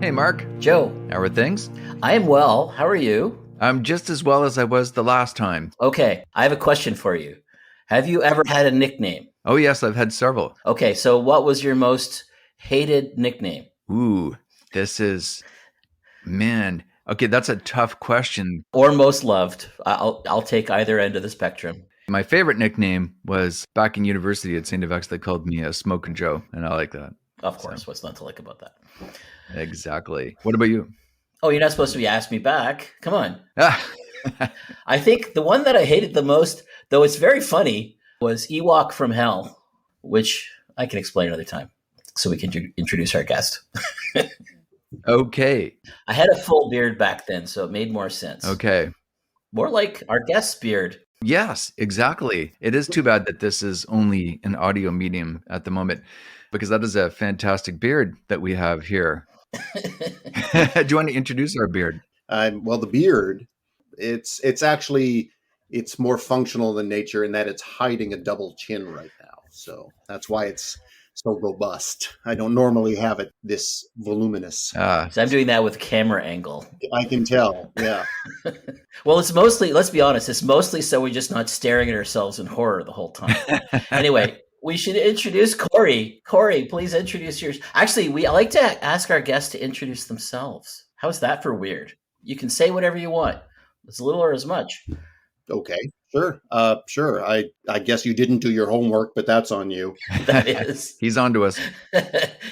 Hey, Mark. Joe. How are things? I am well. How are you? I'm just as well as I was the last time. Okay, I have a question for you. Have you ever had a nickname? Oh, yes, I've had several. Okay, so what was your most hated nickname? Ooh, this is, man. Okay, that's a tough question. Or most loved? I'll take either end of the spectrum. My favorite nickname was back in university at St. FX, they called me Smokin' Joe, and I like that. Of course, what's not to like about that? Exactly. What about you? Oh, you're not supposed to be asking me back. Come on. Ah. I think the one that I hated the most, though it's very funny, was Ewok from Hell, which I can explain another time so we can introduce our guest. Okay. I had a full beard back then, so it made more sense. Okay. More like our guest's beard. Yes, exactly. It is too bad that this is only an audio medium at the moment, because that is a fantastic beard that we have here. Do you want to introduce our beard? Well, the beard, it's more functional in nature in that it's hiding a double chin right now. So that's why it's so robust. I don't normally have it this voluminous. So I'm doing that with camera angle. I can tell, yeah. Well, it's mostly, let's be honest, it's mostly so we're just not staring at ourselves in horror the whole time. Anyway, we should introduce Corey. Corey, please introduce yours. Actually, I like to ask our guests to introduce themselves. How's that for weird? You can say whatever you want. As little or as much. Okay, sure. Sure. I guess you didn't do your homework, but that's on you. That is. He's on to us.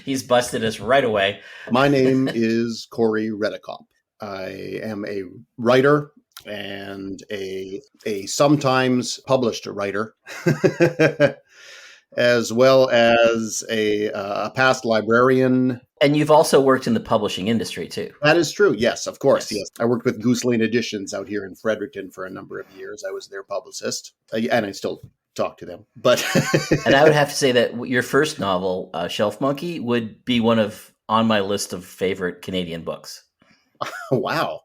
He's busted us right away. My name is Corey Redekop. I am a writer and a sometimes published writer, as well as a past librarian. And you've also worked in the publishing industry, too. That is true. Yes, of course. Yes. I worked with Goose Lane Editions out here in Fredericton for a number of years. I was their publicist, and I still talk to them. But and I would have to say that your first novel, Shelf Monkey, would be one on my list of favorite Canadian books. Wow.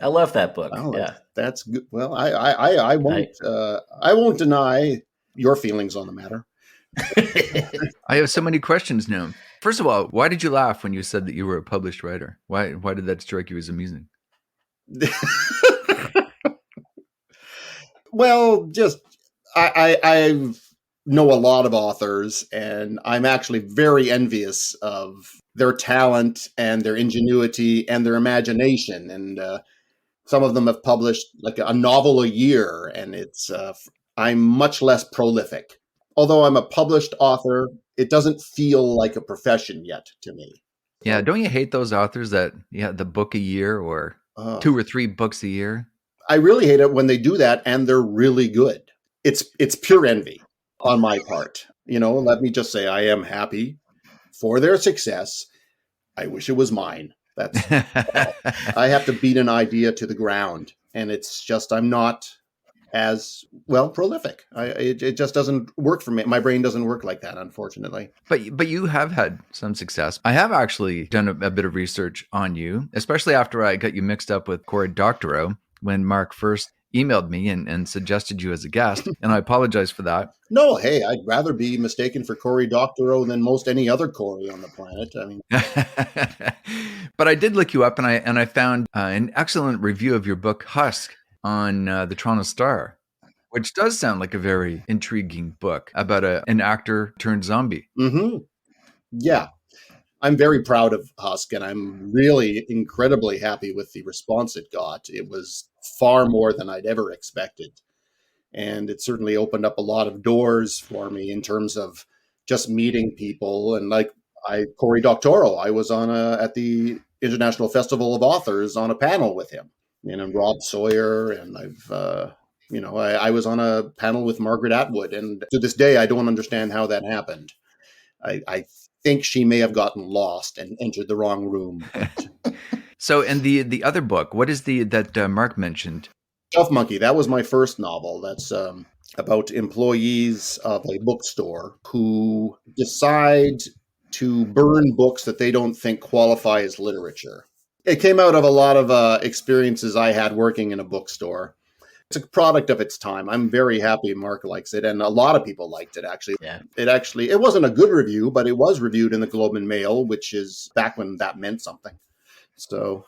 I love that book. Wow, yeah. That's good. Well, I won't deny your feelings on the matter. I have so many questions now. First of all, why did you laugh when you said that you were a published writer? Why did that strike you as amusing? Well, just I know a lot of authors, and I'm actually very envious of their talent and their ingenuity and their imagination. And some of them have published like a novel a year, and I'm much less prolific. Although I'm a published author, it doesn't feel like a profession yet to me. Yeah, don't you hate those authors that the book a year or 2 or 3 books a year? I really hate it when they do that and they're really good. It's pure envy on my part. Let me just say I am happy for their success. I wish it was mine. That's I have to beat an idea to the ground, and it's just I'm not as prolific. It just doesn't work for me. My brain doesn't work like that, unfortunately. But you have had some success. I have actually done a bit of research on you, especially after I got you mixed up with Corey Doctorow when Mark first emailed me and suggested you as a guest, and I apologize for that. No, hey, I'd rather be mistaken for Corey Doctorow than most any other Corey on the planet. I mean, but I did look you up, and I found an excellent review of your book Husk on the Toronto Star, which does sound like a very intriguing book about an actor turned zombie. Mm-hmm. Yeah. I'm very proud of Husk, and I'm really incredibly happy with the response it got. It was far more than I'd ever expected. And it certainly opened up a lot of doors for me in terms of just meeting people. And like Corey Doctorow, I was at the International Festival of Authors on a panel with him. And Rob Sawyer, and I was on a panel with Margaret Atwood, and to this day, I don't understand how that happened. I think she may have gotten lost and entered the wrong room. So, and the other book, what is that Mark mentioned? Shelf Monkey, that was my first novel. That's about employees of a bookstore who decide to burn books that they don't think qualify as literature. It came out of a lot of experiences I had working in a bookstore. It's a product of its time. I'm very happy Mark likes it, and a lot of people liked it, actually. Yeah. It wasn't a good review, but it was reviewed in the Globe and Mail, which is back when that meant something. So,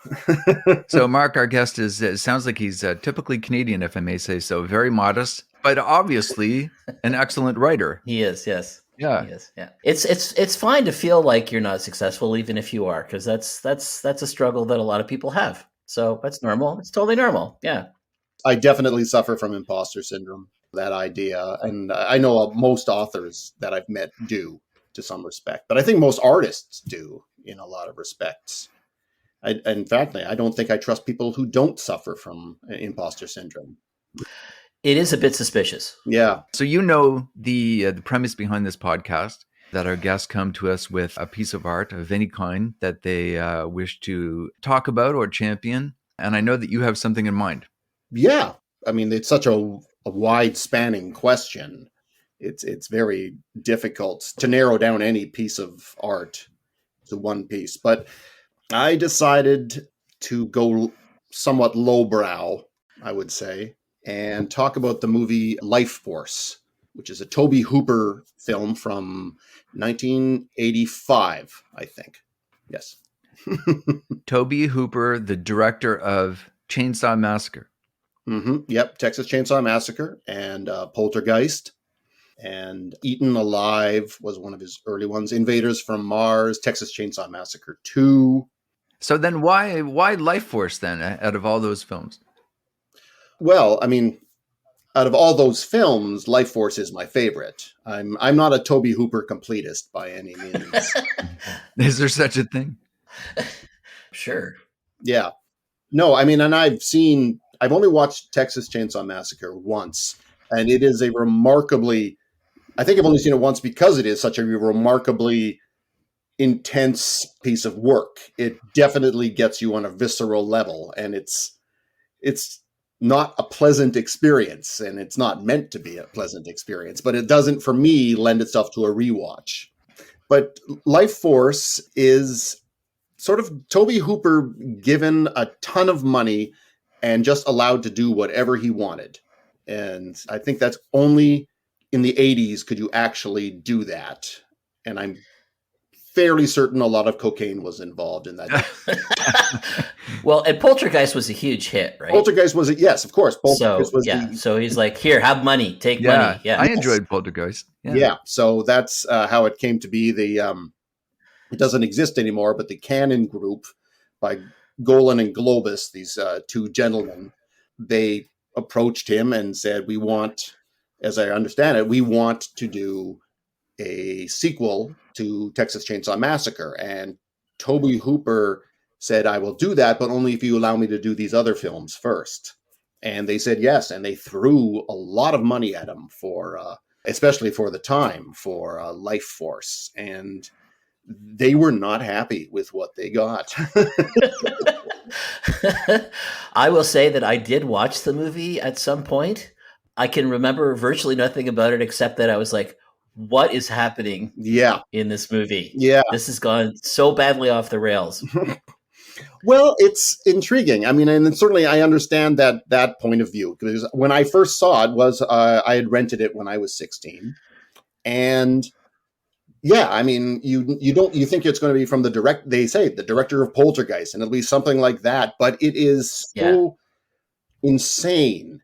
So Mark, our guest, it sounds like he's typically Canadian, if I may say so, very modest, but obviously an excellent writer. He is, yes. Yeah. He is, yeah. It's fine to feel like you're not successful, even if you are, because that's a struggle that a lot of people have. So that's normal. It's totally normal. Yeah. I definitely suffer from imposter syndrome, that idea. And I know most authors that I've met do to some respect, but I think most artists do in a lot of respects. In fact, I don't think I trust people who don't suffer from imposter syndrome. It is a bit suspicious. Yeah. So you know the premise behind this podcast, that our guests come to us with a piece of art of any kind that they wish to talk about or champion. And I know that you have something in mind. Yeah. I mean, it's such a wide spanning question. It's very difficult to narrow down any piece of art to one piece. But I decided to go somewhat lowbrow, I would say, and talk about the movie Lifeforce, which is a Tobe Hooper film from 1985, I think. Yes. Tobe Hooper, the director of Chainsaw Massacre. Mm-hmm. Yep. Texas Chainsaw Massacre and Poltergeist. And Eaten Alive was one of his early ones. Invaders from Mars, Texas Chainsaw Massacre 2. So then why Lifeforce then, out of all those films? Well, I mean, out of all those films, Lifeforce is my favorite. I'm not a Tobe Hooper completist by any means. Is there such a thing? Sure. Yeah. No, I mean, and I've only watched Texas Chainsaw Massacre once, and it is a remarkably, I think I've only seen it once because it is such a remarkably intense piece of work. It definitely gets you on a visceral level, and it's not a pleasant experience, and it's not meant to be a pleasant experience, but it doesn't, for me, lend itself to a rewatch. But Lifeforce is sort of Tobe Hooper given a ton of money and just allowed to do whatever he wanted. And I think that's only in the 80s could you actually do that. And I'm fairly certain a lot of cocaine was involved in that. Well, and Poltergeist was a huge hit, right? Poltergeist was yes, of course. Poltergeist So he's like, here, have money, take money. Yeah, I enjoyed Poltergeist. Yeah, so that's how it came to be. It doesn't exist anymore, but the Canon Group by Golan and Globus, these two gentlemen, they approached him and said, we want, as I understand it, we want to do a sequel to Texas Chainsaw Massacre. And Tobe Hooper said, I will do that, but only if you allow me to do these other films first. And they said yes, and they threw a lot of money at him for, especially for the time, for Lifeforce. And they were not happy with what they got. I will say that I did watch the movie at some point. I can remember virtually nothing about it except that I was like, what is happening in this movie? Yeah. This has gone so badly off the rails. Well, it's intriguing. I mean, and certainly I understand that point of view, because when I first saw it was I had rented it when I was 16. And yeah, I mean, you think it's going to be from the director of Poltergeist, and it'll be something like that, but it is so insane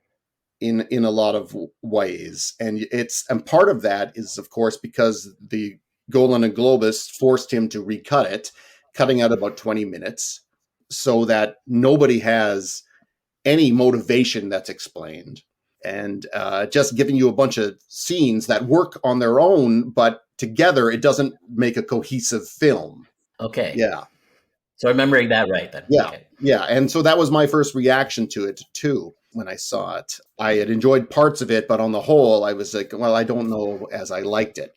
in a lot of ways. And part of that is, of course, because the Golan and Globus forced him to recut it, cutting out about 20 minutes so that nobody has any motivation that's explained, and just giving you a bunch of scenes that work on their own, but together it doesn't make a cohesive film. Okay. Yeah. So remembering that right then. Yeah. Okay. Yeah. And so that was my first reaction to it too. When I saw it, I had enjoyed parts of it, but on the whole, I was like, well, I don't know as I liked it.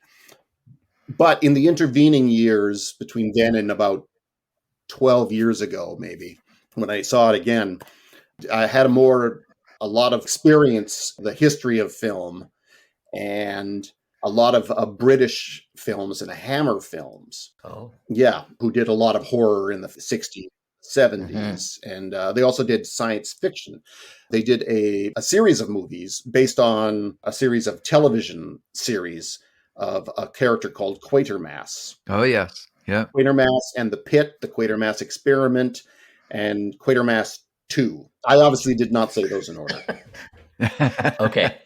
But in the intervening years between then and about 12 years ago, maybe, when I saw it again, I had a lot of experience, the history of film, and a lot of British films and Hammer films. Oh. Yeah, who did a lot of horror in the 60s, 70s. And they also did science fiction. They did a series of movies based on a series of television series of a character called Quatermass. Oh, yes. Yeah. Quatermass and the Pit, the Quatermass Experiment. and Quatermass 2. I obviously did not say those in order. Okay.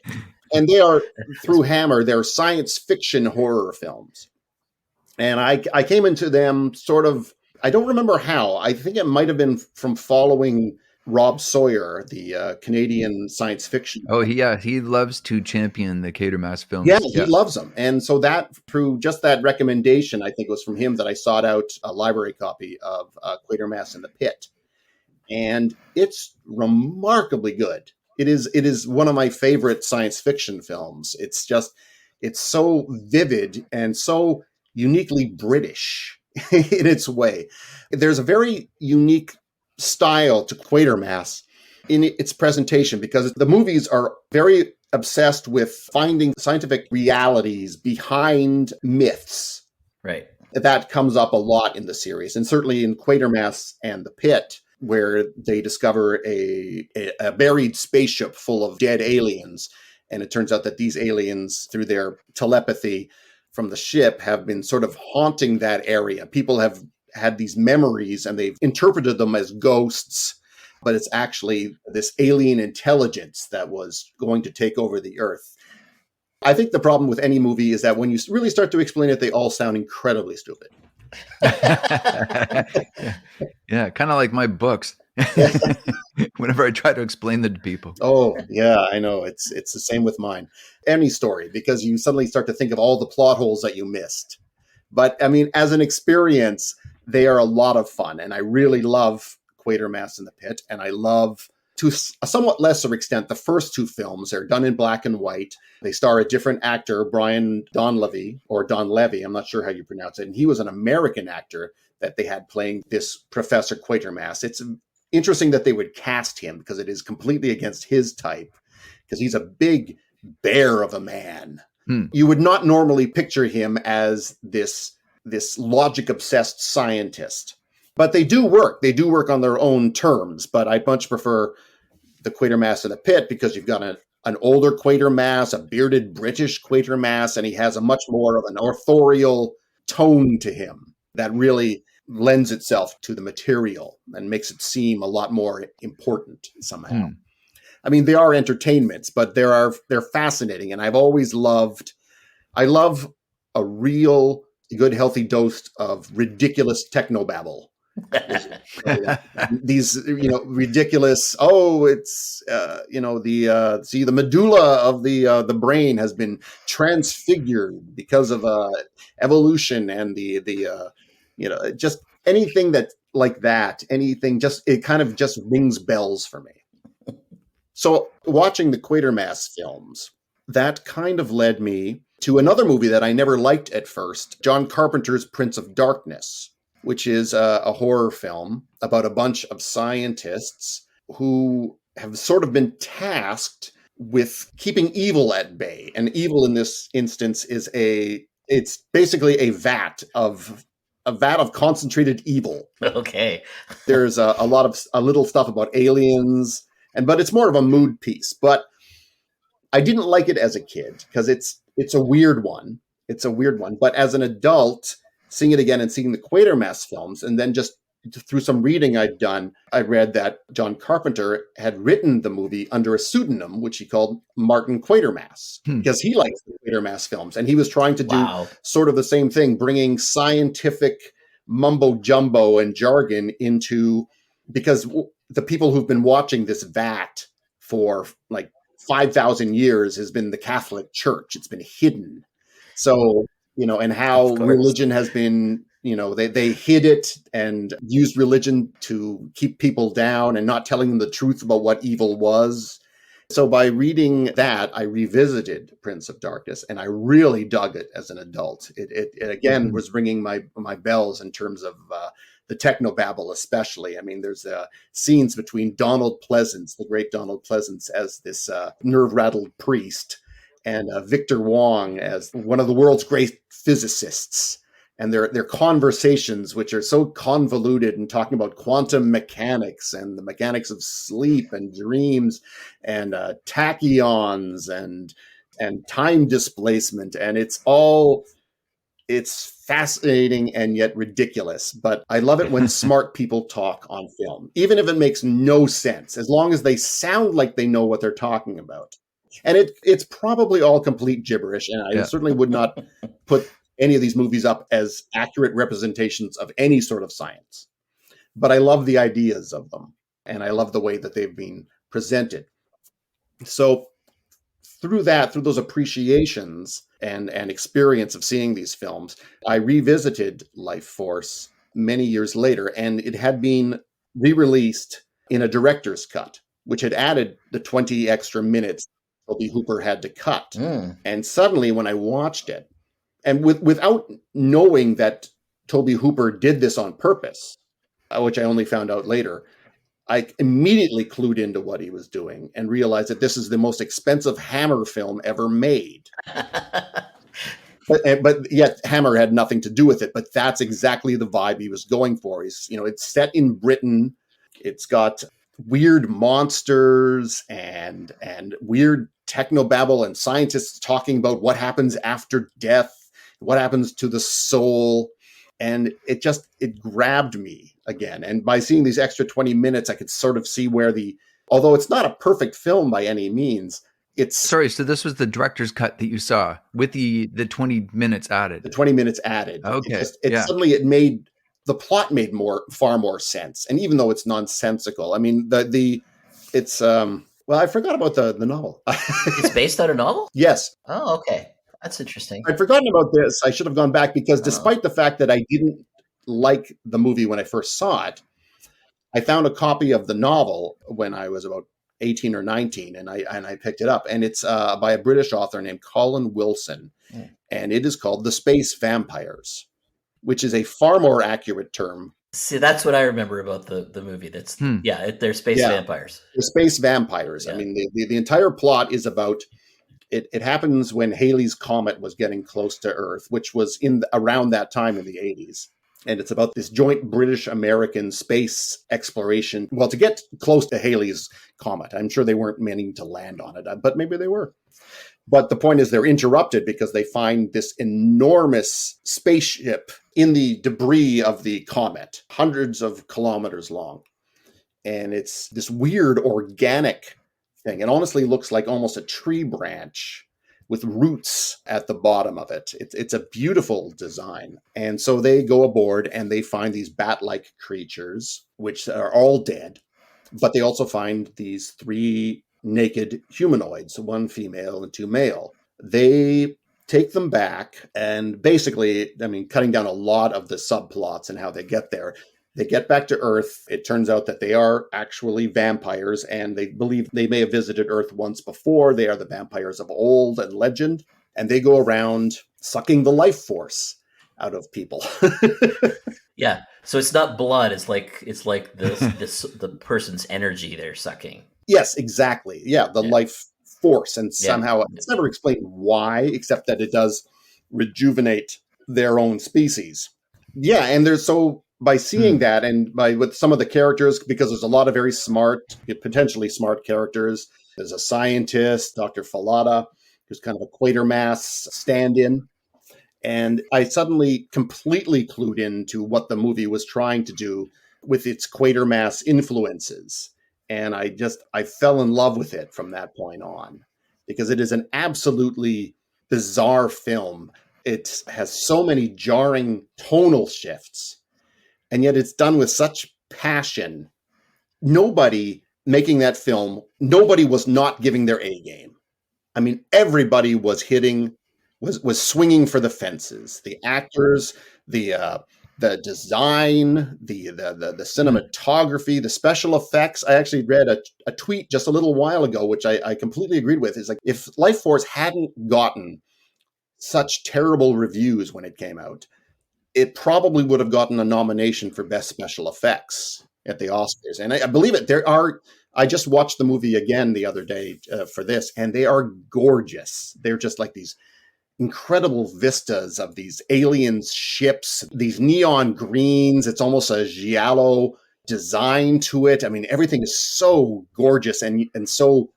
And they are, through Hammer, they're science fiction horror films. And I came into them sort of, I don't remember how. I think it might have been from following Rob Sawyer, the Canadian science fiction. Oh, he loves to champion the Quatermass films. Yeah, he loves them. And so that, through just that recommendation, I think it was from him that I sought out a library copy of Quatermass in the Pit. And it's remarkably good. It is one of my favorite science fiction films. It's so vivid and so uniquely British in its way. There's a very unique style to Quatermass in its presentation, because the movies are very obsessed with finding scientific realities behind myths. Right. That comes up a lot in the series, and certainly in Quatermass and the Pit, where they discover a buried spaceship full of dead aliens. And it turns out that these aliens, through their telepathy from the ship, have been sort of haunting that area. People have had these memories and they've interpreted them as ghosts, but it's actually this alien intelligence that was going to take over the Earth. I think the problem with any movie is that when you really start to explain it, they all sound incredibly stupid. Yeah, kind of like my books. Whenever I try to explain them to people. Oh, yeah, I know. It's the same with mine. Any story, because you suddenly start to think of all the plot holes that you missed. But I mean, as an experience, they are a lot of fun. And I really love Quatermass in the Pit. And I love, to a somewhat lesser extent, the first two films. They're done in black and white. They star a different actor, Brian Donlevy, or Donlevy. I'm not sure how you pronounce it. And he was an American actor that they had playing this Professor Quatermass. It's interesting that they would cast him, because it is completely against his type, because he's a big bear of a man. You would not normally picture him as this logic-obsessed scientist. But they do work. They do work on their own terms. But I much prefer the Quatermass in the Pit, because you've got an older Quatermass, a bearded British Quatermass, and he has a much more of an authorial tone to him that really lends itself to the material and makes it seem a lot more important somehow. I mean, they are entertainments, but they're fascinating. And I've always I love a real good, healthy dose of ridiculous technobabble. These, ridiculous, it's, the medulla of the brain has been transfigured because of evolution, and just anything that like that, it kind of just rings bells for me. So watching the Quatermass films, that kind of led me to another movie that I never liked at first, John Carpenter's Prince of Darkness, which is a horror film about a bunch of scientists who have sort of been tasked with keeping evil at bay. And evil in this instance is it's basically a vat of concentrated evil. Okay. There's a little stuff about aliens, but it's more of a mood piece. But I didn't like it as a kid because it's a weird one. It's a weird one. But as an adult, seeing it again and seeing the Quatermass films, and then just through some reading I'd done, I read that John Carpenter had written the movie under a pseudonym, which he called Martin Quatermass, because he likes the Quatermass films. And he was trying to do sort of the same thing, bringing scientific mumbo jumbo and jargon into, because the people who've been watching this vat for like 5,000 years has been the Catholic Church. It's been hidden. So, and how religion has been, they hid it and used religion to keep people down and not telling them the truth about what evil was. So by reading that, I revisited Prince of Darkness, and I really dug it as an adult. It again was ringing my bells in terms of the technobabble, especially. I mean, there's scenes between Donald Pleasance, the great Donald Pleasance, as this nerve-rattled priest, and Victor Wong as one of the world's great physicists. And their conversations, which are so convoluted, and talking about quantum mechanics and the mechanics of sleep and dreams and tachyons and time displacement. And it's all It's fascinating and yet ridiculous, but I love it when smart people talk on film, even if it makes no sense, as long as they sound like they know what they're talking about. And it's probably all complete gibberish, and I certainly would not put any of these movies up as accurate representations of any sort of science. But I love the ideas of them, and I love the way that they've been presented. So through those appreciations and experience of seeing these films, I revisited Lifeforce many years later, and it had been re-released in a director's cut, which had added the 20 extra minutes Tobe Hooper had to cut. And suddenly when I watched it, and without knowing that Tobe Hooper did this on purpose, which I only found out later, I immediately clued into what he was doing and realized that this is the most expensive Hammer film ever made. But yet Hammer had nothing to do with it. But that's exactly the vibe he was going for. It's set in Britain. It's got weird monsters and weird technobabble and scientists talking about what happens after death, what happens to the soul. And it grabbed me again. And by seeing these extra 20 minutes, I could sort of see where although it's not a perfect film by any means, it's... Sorry, so this was the director's cut that you saw with the 20 minutes added. The 20 minutes added. Okay. Suddenly it made... The plot made far more sense. And even though it's nonsensical, I mean, it's... well, I forgot about the novel. It's based on a novel? Yes. Oh, okay. That's interesting. I'd forgotten about this. I should have gone back because despite the fact that I didn't like the movie when I first saw it, I found a copy of the novel when I was about 18 or 19, and I picked it up. And it's by a British author named Colin Wilson, and it is called The Space Vampires, which is a far more accurate term. See, that's what I remember about the movie. That's they're space vampires. They're space vampires. Yeah. I mean, the entire plot is about... It happens when Halley's Comet was getting close to Earth, which was around that time in the 80s. And it's about this joint British-American space exploration. Well, to get close to Halley's Comet. I'm sure they weren't meaning to land on it, but maybe they were. But the point is they're interrupted because they find this enormous spaceship in the debris of the comet, hundreds of kilometers long. And it's this weird organic thing. It honestly looks like almost a tree branch with roots at the bottom of it. It's a beautiful design. And so they go aboard and they find these bat-like creatures, which are all dead. But they also find these 3 naked humanoids, 1 female and 2 male. They take them back and basically, I mean, cutting down a lot of the subplots and how they get there. They get back to Earth. It turns out that they are actually vampires, and they believe they may have visited Earth once before. They are the vampires of old and legend, and they go around sucking the life force out of people. Yeah, so it's not blood. It's like the person's energy they're sucking. Yes, exactly. Yeah, the life force, and somehow it's never explained why, except that it does rejuvenate their own species. Yeah, and by seeing that and with some of the characters, because there's a lot of very smart, potentially smart characters. There's a scientist, Dr. Falada, who's kind of a Quatermass stand-in. And I suddenly completely clued into what the movie was trying to do with its Quatermass influences. And I fell in love with it from that point on, because it is an absolutely bizarre film. It has so many jarring tonal shifts. And yet it's done with such passion. Nobody making that film, nobody was not giving their A game. I mean, everybody was swinging for the fences. The actors, the design, the cinematography, the special effects. I actually read a tweet just a little while ago, which I completely agreed with. It's like, if Lifeforce hadn't gotten such terrible reviews when it came out, it probably would have gotten a nomination for Best Special Effects at the Oscars. And I believe it. I just watched the movie again the other day for this, and they are gorgeous. They're just like these incredible vistas of these alien ships, these neon greens. It's almost a giallo design to it. I mean, everything is so gorgeous and so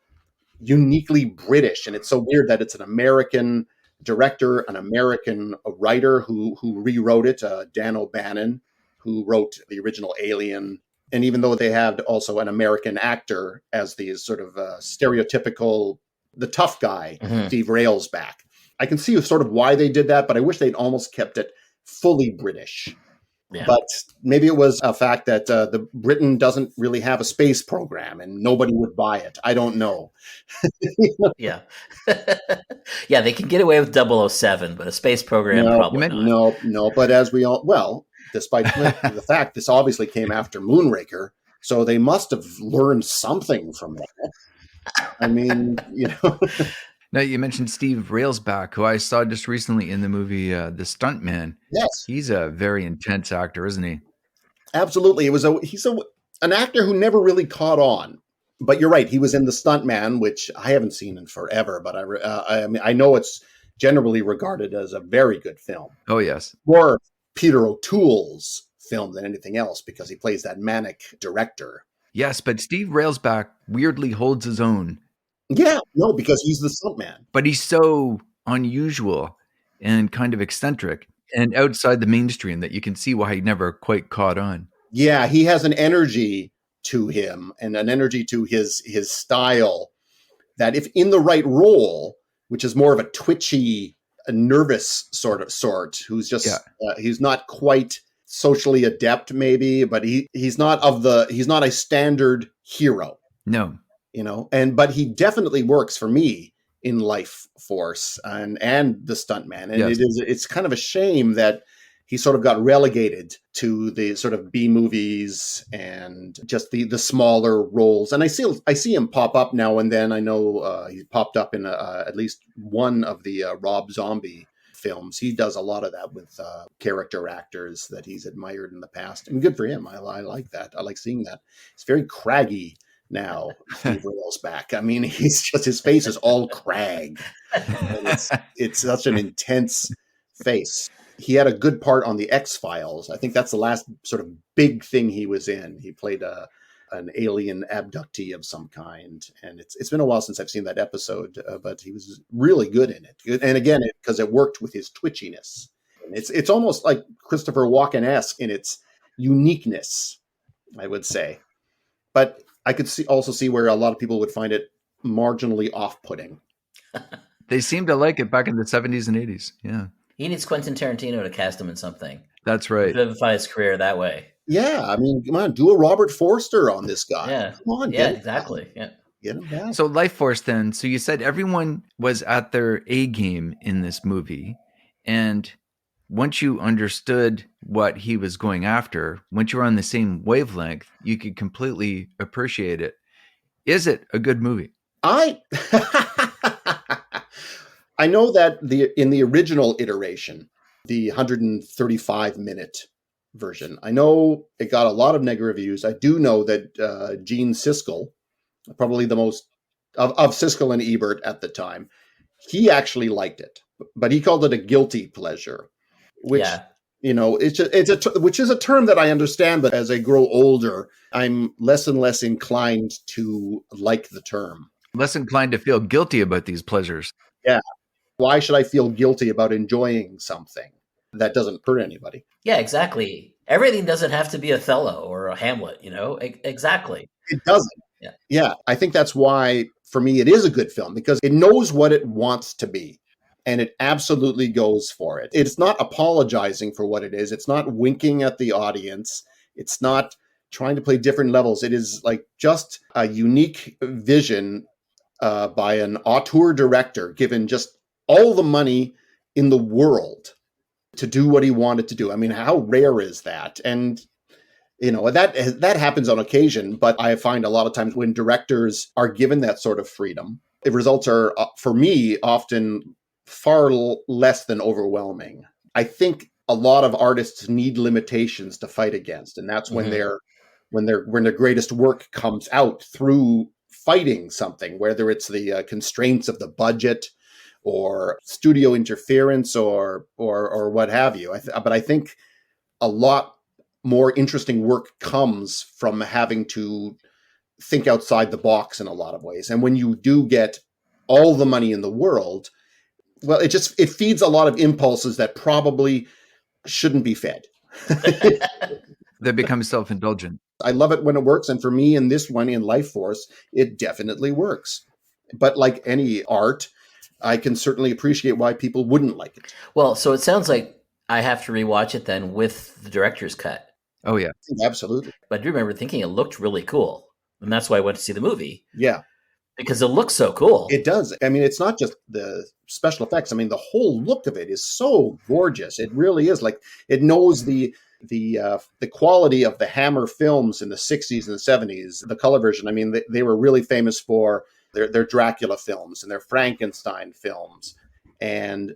uniquely British. And it's so weird that it's an American director, an American writer who rewrote it, Dan O'Bannon, who wrote the original Alien. And even though they had also an American actor as the sort of stereotypical, the tough guy, Steve Railsback, I can see sort of why they did that, but I wish they'd almost kept it fully British. Yeah. But maybe it was a fact that the Britain doesn't really have a space program and nobody would buy it. I don't know. Yeah. Yeah, they can get away with 007, but a space program probably not. No. But as we all, well, despite the fact this obviously came after Moonraker, so they must have learned something from that. I mean, Now, you mentioned Steve Railsback, who I saw just recently in the movie The Stuntman. Yes. He's a very intense actor, isn't he? Absolutely. He's an actor who never really caught on. But you're right. He was in The Stuntman, which I haven't seen in forever, but I know it's generally regarded as a very good film. Oh, yes. More Peter O'Toole's film than anything else because he plays that manic director. Yes, but Steve Railsback weirdly holds his own. Yeah, no, because he's the stuntman. But he's so unusual and kind of eccentric and outside the mainstream that you can see why he never quite caught on. Yeah, he has an energy to him and an energy to his style that if in the right role, which is more of a twitchy, a nervous sort, who's just, he's not quite socially adept maybe, but he's not a standard hero. No. But he definitely works for me in Lifeforce and The Stuntman. And yes. It's kind of a shame that he sort of got relegated to the sort of B movies and just the smaller roles. And I see him pop up now and then. I know he's popped up in at least one of the Rob Zombie films. He does a lot of that with character actors that he's admired in the past. And good for him. I like that. I like seeing that. It's very craggy now, Steve Railsback. I mean, his face is all crag. And it's such an intense face. He had a good part on the X-Files. I think that's the last sort of big thing he was in. He played an alien abductee of some kind. And it's been a while since I've seen that episode, but he was really good in it. And again, because it worked with his twitchiness. And it's almost like Christopher Walken-esque in its uniqueness, I would say. But I could also see where a lot of people would find it marginally off-putting. They seemed to like it back in the 70s and 80s. Yeah. He needs Quentin Tarantino to cast him in something. That's right. Vivify his career that way. Yeah. I mean, come on, do a Robert Forster on this guy. Yeah. Come on. Yeah, exactly. Yeah. Get him down. So Lifeforce then. So you said everyone was at their A game in this movie. And once you understood what he was going after, once you were on the same wavelength, you could completely appreciate it. Is it a good movie? I know that in the original iteration, the 135-minute version, I know it got a lot of negative reviews. I do know that Gene Siskel, probably the most of Siskel and Ebert at the time, he actually liked it, but he called it a guilty pleasure. Which, which is a term that I understand, but as I grow older, I'm less and less inclined to like the term. Less inclined to feel guilty about these pleasures. Yeah. Why should I feel guilty about enjoying something that doesn't hurt anybody? Yeah, exactly. Everything doesn't have to be Othello or a Hamlet, Exactly. It doesn't. Yeah. I think that's why, for me, it is a good film, because it knows what it wants to be. And it absolutely goes for it. It's not apologizing for what it is. It's not winking at the audience. It's not trying to play different levels. It is like just a unique vision by an auteur director given just all the money in the world to do what he wanted to do. I mean, how rare is that? And, that happens on occasion, but I find a lot of times when directors are given that sort of freedom, the results are, for me, often far less than overwhelming. I think a lot of artists need limitations to fight against, and that's when their greatest work comes out through fighting something, whether it's the constraints of the budget or studio interference or what have you. But I think a lot more interesting work comes from having to think outside the box in a lot of ways. And when you do get all the money in the world, Well, it feeds a lot of impulses that probably shouldn't be fed. They become self-indulgent. I love it when it works. And for me in this one, in Lifeforce, it definitely works. But like any art, I can certainly appreciate why people wouldn't like it. Well, so it sounds like I have to rewatch it then with the director's cut. Oh, yeah. Absolutely. But I do remember thinking it looked really cool. And that's why I went to see the movie. Yeah. Because it looks so cool. It does. I mean, it's not just the special effects. I mean, the whole look of it is so gorgeous. It really is. Like, it knows the quality of the Hammer films in the 60s and the 70s, the color version. I mean, they were really famous for their Dracula films and their Frankenstein films, and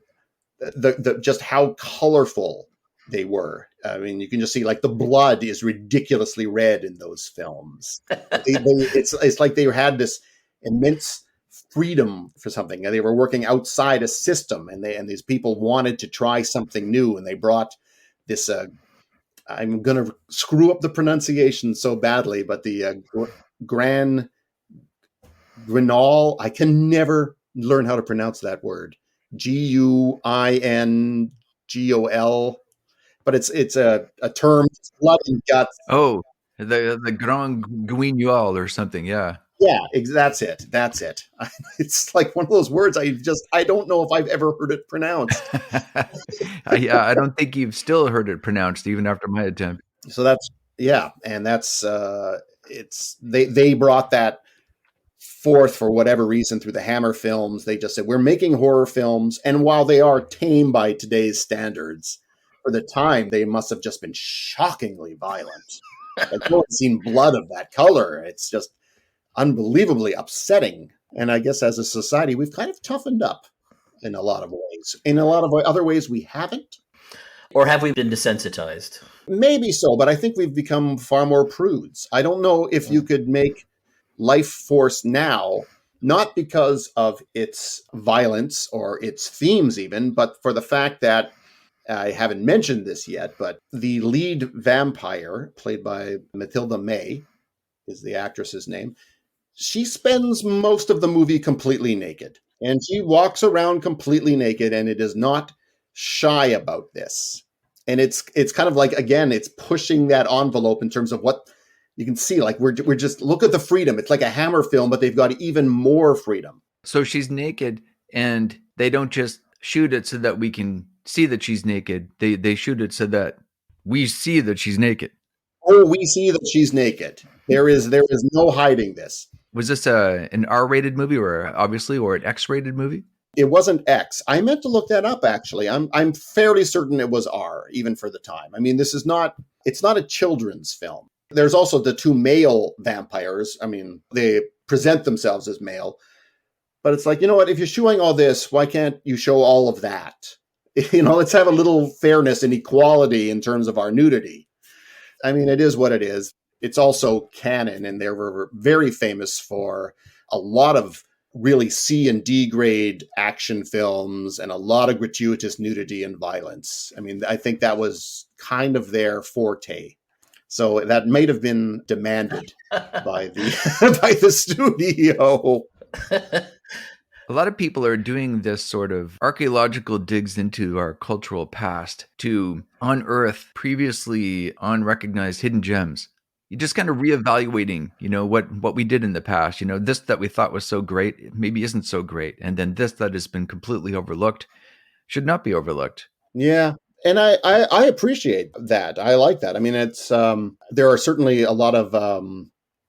the just how colorful they were. I mean, you can just see like the blood is ridiculously red in those films. It's like they had this immense freedom for something, and they were working outside a system, and these people wanted to try something new, and they brought this. I'm going to screw up the pronunciation so badly, but the Grinol. I can never learn how to pronounce that word. Guingol. But it's a term, blood and guts. Oh, the Grand Guignol or something. Yeah. Yeah, that's it. That's it. It's like one of those words I don't know if I've ever heard it pronounced. Yeah, I don't think you've still heard it pronounced even after my attempt. So that's they brought that forth for whatever reason through the Hammer films. They just said, we're making horror films, and while they are tame by today's standards, for the time they must have just been shockingly violent. Like, no one's seen blood of that color. It's just unbelievably upsetting. And I guess as a society, we've kind of toughened up in a lot of ways. In a lot of other ways, we haven't. Or have we been desensitized? Maybe so, but I think we've become far more prudes. I don't know if you could make Lifeforce now, not because of its violence or its themes even, but for the fact that, I haven't mentioned this yet, but the lead vampire, played by Matilda May, is the actress's name. She spends most of the movie completely naked, and she walks around completely naked, and it is not shy about this. And it's kind of like, again, it's pushing that envelope in terms of what you can see. Like, we're just, look at the freedom. It's like a Hammer film, but they've got even more freedom. So she's naked, and they don't just shoot it so that we can see that she's naked. They shoot it so that we see that she's naked. Oh, we see that she's naked. There is no hiding this. Was this an R-rated movie or an X-rated movie? It wasn't X. I meant to look that up, actually. I'm fairly certain it was R, even for the time. I mean, it's not a children's film. There's also the two male vampires. I mean, they present themselves as male. But it's like, you know what? If you're showing all this, why can't you show all of that? You know, let's have a little fairness and equality in terms of our nudity. I mean, it is what it is. It's also canon, and they were very famous for a lot of really C and D grade action films and a lot of gratuitous nudity and violence. I mean, I think that was kind of their forte. So that might have been demanded by the studio. A lot of people are doing this sort of archaeological digs into our cultural past to unearth previously unrecognized hidden gems. You're just kind of reevaluating, what we did in the past. This that we thought was so great maybe isn't so great. And then this that has been completely overlooked should not be overlooked. Yeah. And I appreciate that. I like that. I mean, it's there are certainly a lot of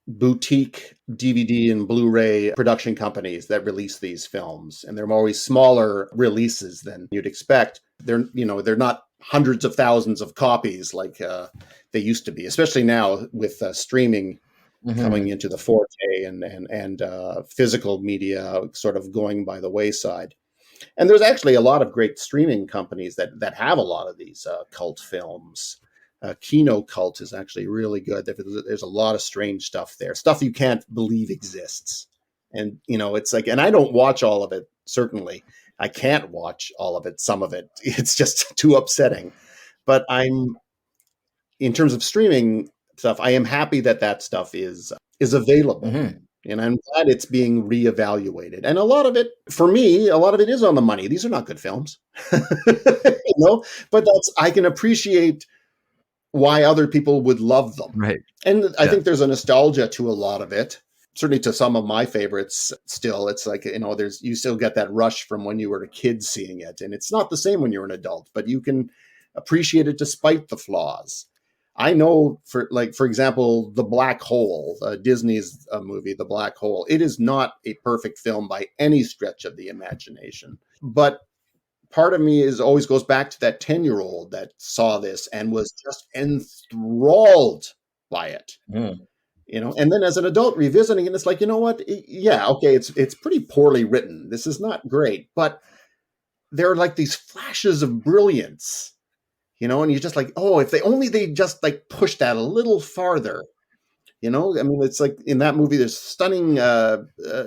boutique DVD and Blu-ray production companies that release these films, and they're always smaller releases than you'd expect. They're not hundreds of thousands of copies like they used to be, especially now with streaming coming into the forte and physical media sort of going by the wayside. And there's actually a lot of great streaming companies that have a lot of these cult films. Kino Cult is actually really good. There's a lot of strange stuff there, stuff you can't believe exists. And, it's like, and I don't watch all of it, certainly. I can't watch all of it, some of it. It's just too upsetting. But in terms of streaming stuff, I am happy that stuff is available. And I'm glad it's being reevaluated. And a lot of it, for me, a lot of it is on the money. These are not good films, but I can appreciate why other people would love them. Right. And I Yeah. think there's a nostalgia to a lot of it. Certainly to some of my favorites still. It's like, you still get that rush from when you were a kid seeing it. And it's not the same when you're an adult, but you can appreciate it despite the flaws. I know, for example, The Black Hole, Disney's movie, The Black Hole, it is not a perfect film by any stretch of the imagination. But part of me always goes back to that 10-year-old that saw this and was just enthralled by it. And then as an adult revisiting it, it's like, you know what? Yeah, okay, it's pretty poorly written. This is not great, but there are like these flashes of brilliance. And you're just like, oh, if they just like push that a little farther, I mean, it's like in that movie, there's stunning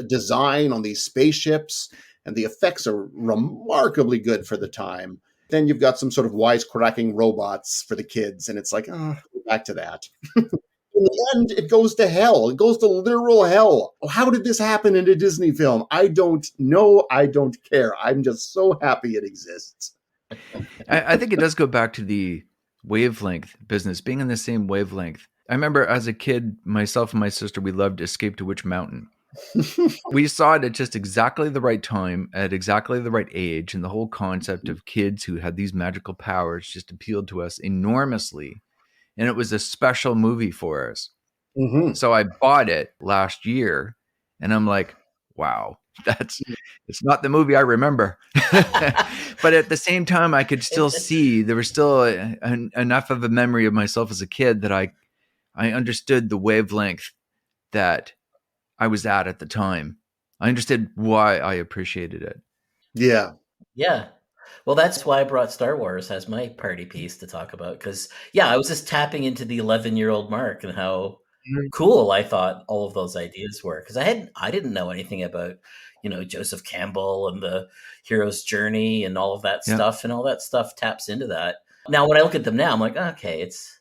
design on these spaceships, and the effects are remarkably good for the time. Then you've got some sort of wisecracking robots for the kids, and it's like, oh, back to that. In the end, it goes to hell. It goes to literal hell. How did this happen in a Disney film? I don't know. I don't care. I'm just so happy it exists. I think it does go back to the wavelength business, being in the same wavelength. I remember as a kid, myself and my sister, we loved Escape to Witch Mountain. We saw it at just exactly the right time, at exactly the right age, and the whole concept of kids who had these magical powers just appealed to us enormously. And it was a special movie for us. Mm-hmm. So I bought it last year, and I'm like, wow, it's not the movie I remember. But at the same time, I could still see there was still enough of a memory of myself as a kid that I understood the wavelength that I was at the time. I understood why I appreciated it. Yeah. Yeah. Well, that's why I brought Star Wars as my party piece to talk about. Because, I was just tapping into the 11-year-old mark and how cool I thought all of those ideas were. Because I didn't know anything about, Joseph Campbell and the hero's journey and all of that stuff. And all that stuff taps into that. Now, when I look at them now, I'm like, okay, it's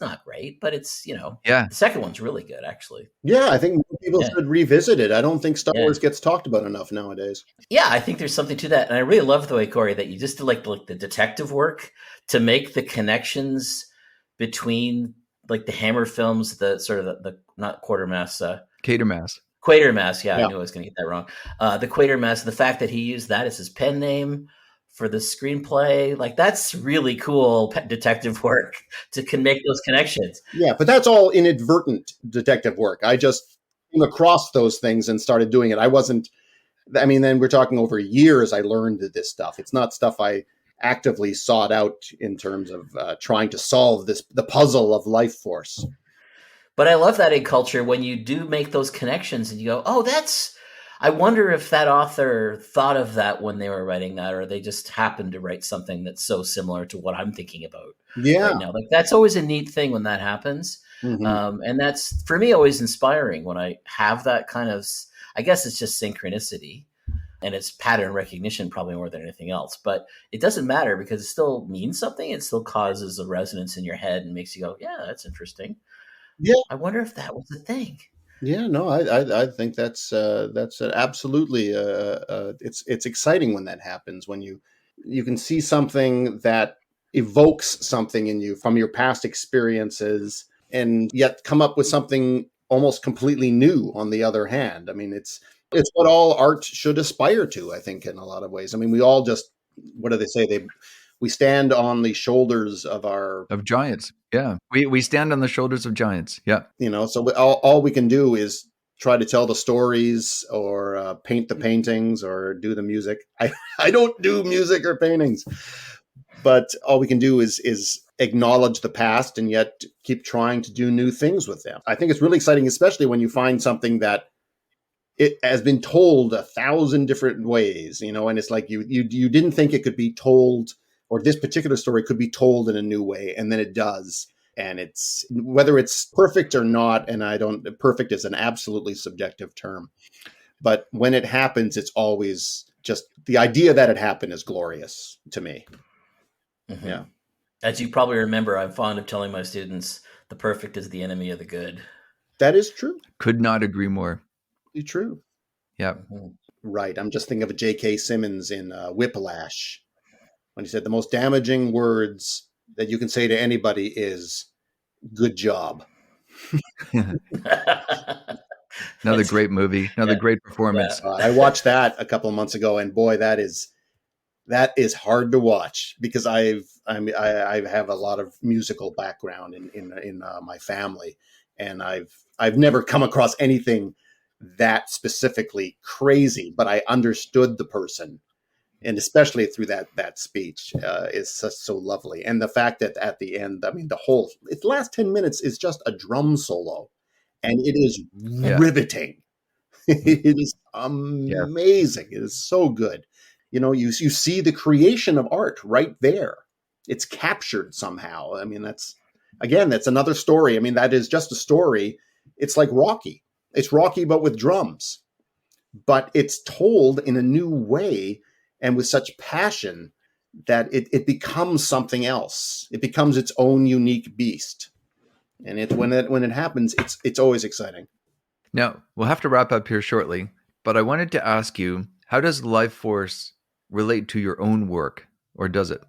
not great, but it's, the second one's really good, actually. Yeah, I think people should revisit it. I don't think Star Wars gets talked about enough nowadays. Yeah, I think there's something to that. And I really love the way, Corey, that you just did like the detective work to make the connections between like the Hammer films, the sort of the not Quatermass. Quatermass, yeah, I knew I was going to get that wrong. The Quatermass, the fact that he used that as his pen name for the screenplay, like that's really cool detective work to make those connections. Yeah, but that's all inadvertent detective work. I just came across those things and started doing it. Then we're talking over years I learned this stuff. It's not stuff I actively sought out in terms of trying to solve the puzzle of Lifeforce. But I love that in culture when you do make those connections and you go, oh, I wonder if that author thought of that when they were writing that, or they just happened to write something that's so similar to what I'm thinking about right now. Like that's always a neat thing when that happens. Mm-hmm. And that's, for me, always inspiring when I have that kind of, I guess it's just synchronicity and it's pattern recognition probably more than anything else. But it doesn't matter because it still means something. It still causes a resonance in your head and makes you go, yeah, that's interesting. Yeah, I wonder if that was a thing. Yeah, no, I think that's absolutely it's exciting when that happens, when you can see something that evokes something in you from your past experiences and yet come up with something almost completely new on the other hand. I mean, it's what all art should aspire to, I think, in a lot of ways. I mean, we all just, what do they say? We stand on the shoulders of giants. Yeah. We stand on the shoulders of giants. Yeah. So all we can do is try to tell the stories or paint the paintings or do the music. I don't do music or paintings, but all we can do is acknowledge the past and yet keep trying to do new things with them. I think it's really exciting, especially when you find something that it has been told 1,000 different ways, and it's like you didn't think it could be told, or this particular story could be told in a new way, and then it does. And it's, whether it's perfect or not, and perfect is an absolutely subjective term, but when it happens, it's always just, the idea that it happened is glorious to me. Mm-hmm. Yeah. As you probably remember, I'm fond of telling my students, the perfect is the enemy of the good. That is true. Could not agree more. absolutely true. Yeah. Right. I'm just thinking of J.K. Simmons in Whiplash when he said the most damaging words that you can say to anybody is "good job." Another great movie, another great performance. I watched that a couple of months ago, and boy, that is hard to watch because I have a lot of musical background in my family, and I've never come across anything that specifically crazy, but I understood the person, and especially through that speech is so lovely. And the fact that at the end, I mean, the last 10 minutes is just a drum solo, and it is riveting. It is amazing. It is so good. You see the creation of art right there. It's captured somehow. I mean, that's another story. I mean, that is just a story. It's like Rocky. It's Rocky, but with drums. But it's told in a new way and with such passion that it becomes something else. It becomes its own unique beast. And when it happens, it's always exciting. Now, we'll have to wrap up here shortly, but I wanted to ask you, how does Lifeforce relate to your own work, or does it?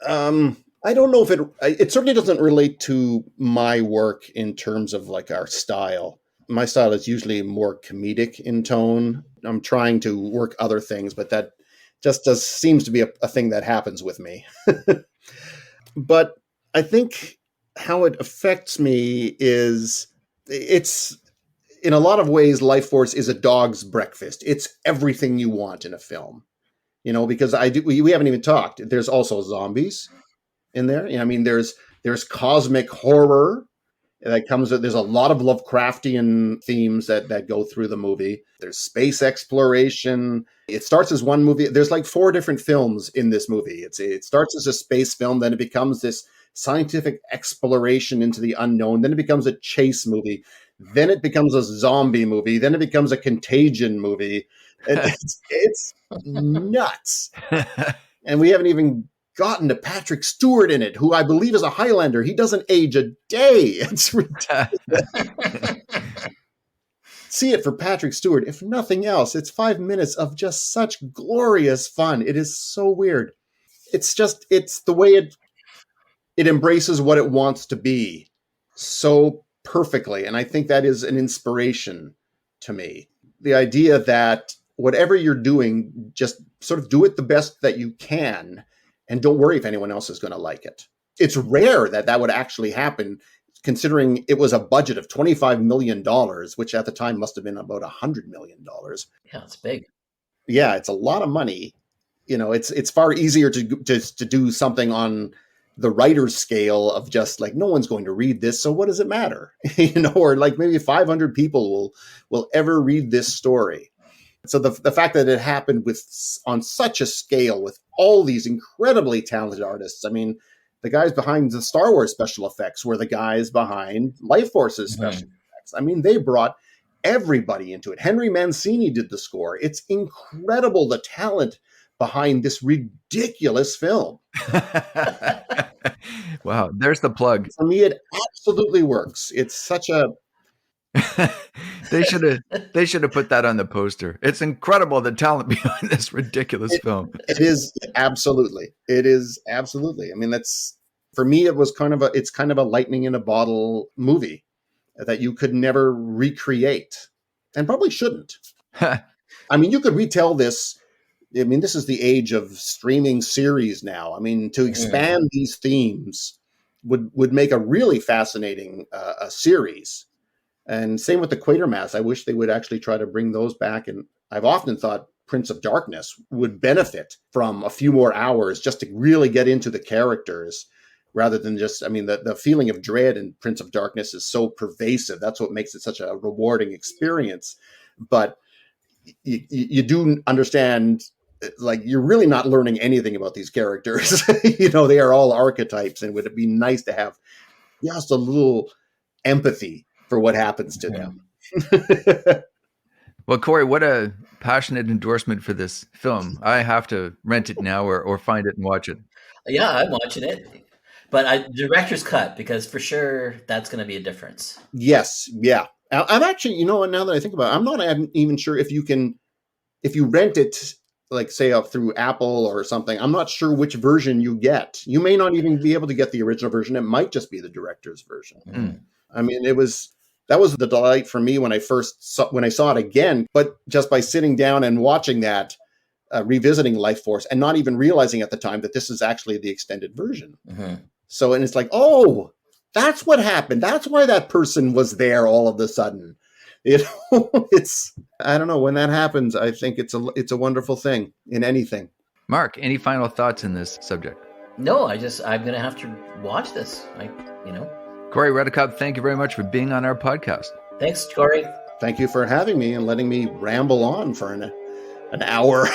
I don't know if it certainly doesn't relate to my work in terms of like our style. My style is usually more comedic in tone. I'm trying to work other things, but that just seems to be a thing that happens with me. But I think how it affects me is it's in a lot of ways, Lifeforce is a dog's breakfast. It's everything you want in a film, because we haven't even talked. There's also zombies in there. I mean, there's cosmic horror that comes. There's a lot of Lovecraftian themes that go through the movie. There's space exploration. It starts as one movie. There's like 4 different films in this movie. It starts as a space film, then it becomes this scientific exploration into the unknown. Then it becomes a chase movie. Then it becomes a zombie movie. Then it becomes a contagion movie. It's nuts. And we haven't even gotten to Patrick Stewart in it, who I believe is a Highlander. He doesn't age a day. It's ridiculous. See it for Patrick Stewart. If nothing else, it's 5 minutes of just such glorious fun. It is so weird. It's the way it embraces what it wants to be so perfectly. And I think that is an inspiration to me. The idea that whatever you're doing, just sort of do it the best that you can and don't worry if anyone else is going to like it. It's rare that would actually happen, considering it was a budget of $25 million, which at the time must have been about $100 million. Yeah, it's big. Yeah, it's a lot of money. It's far easier to do something on the writer's scale of just like, no one's going to read this, so what does it matter? Or like maybe 500 people will ever read this story. So the fact that it happened on such a scale with all these incredibly talented artists. I mean, the guys behind the Star Wars special effects were the guys behind Lifeforce's special effects. I mean, they brought everybody into it. Henry Mancini did the score. It's incredible, the talent behind this ridiculous film. Wow, there's the plug. For me, it absolutely works. It's such a... They should have put that on the poster. It's incredible, the talent behind this ridiculous film. It is absolutely. I mean, that's, for me, it's kind of a lightning in a bottle movie that you could never recreate and probably shouldn't. I mean, you could retell this. I mean, this is the age of streaming series now. I mean, to expand these themes would make a really fascinating a series. And same with the Quatermass. I wish they would actually try to bring those back. And I've often thought Prince of Darkness would benefit from a few more hours just to really get into the characters rather than just, I mean, the feeling of dread in Prince of Darkness is so pervasive. That's what makes it such a rewarding experience. But you do understand, like, you're really not learning anything about these characters. They are all archetypes, and would it be nice to have just a little empathy for what happens to them. Well, Corey, what a passionate endorsement for this film. I have to rent it now or find it and watch it. Yeah, I'm watching it. But director's cut, because for sure that's going to be a difference. Yes. Yeah, I'm actually, you know what, now that I think about it, I'm not even sure if you rent it, like say up through Apple or something, I'm not sure which version you get. You may not even be able to get the original version. It might just be the director's version. Mm. I mean, that was the delight for me when I saw it again, but just by sitting down and watching that, revisiting Lifeforce and not even realizing at the time that this is actually the extended version. Mm-hmm. So, and it's like, oh, that's what happened. That's why that person was there all of a sudden. It's, I don't know, when that happens, I think it's a wonderful thing in anything. Mark, any final thoughts in this subject? No, I'm going to have to watch this. Corey Redekop, thank you very much for being on our podcast. Thanks, Corey. Thank you for having me and letting me ramble on for an hour.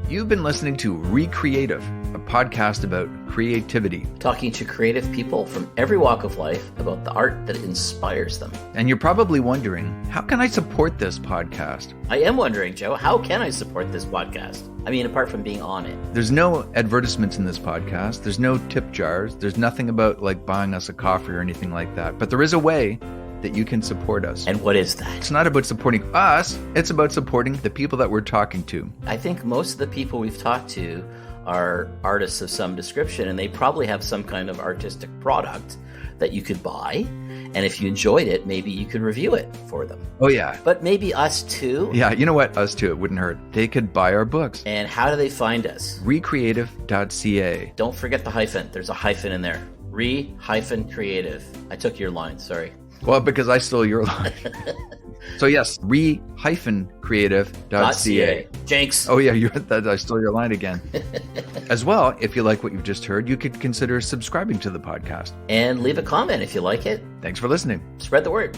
You've been listening to Recreative, a podcast about creativity. Talking to creative people from every walk of life about the art that inspires them. And you're probably wondering, how can I support this podcast? I am wondering, Joe, how can I support this podcast? I mean, apart from being on it. There's no advertisements in this podcast. There's no tip jars. There's nothing about like buying us a coffee or anything like that. But there is a way that you can support us. And what is that? It's not about supporting us. It's about supporting the people that we're talking to. I think most of the people we've talked to are artists of some description, and they probably have some kind of artistic product that you could buy. And if you enjoyed it, maybe you could review it for them. Oh, yeah. But maybe us too. Yeah, you know what? Us too. It wouldn't hurt. They could buy our books. And how do they find us? Recreative.ca. Don't forget the hyphen. There's a hyphen in there. Re-creative. I took your line, sorry. Well, because I stole your line. So yes, re-creative.ca. Jinx. Oh yeah, I stole your line again. As well, if you like what you've just heard, you could consider subscribing to the podcast. And leave a comment if you like it. Thanks for listening. Spread the word.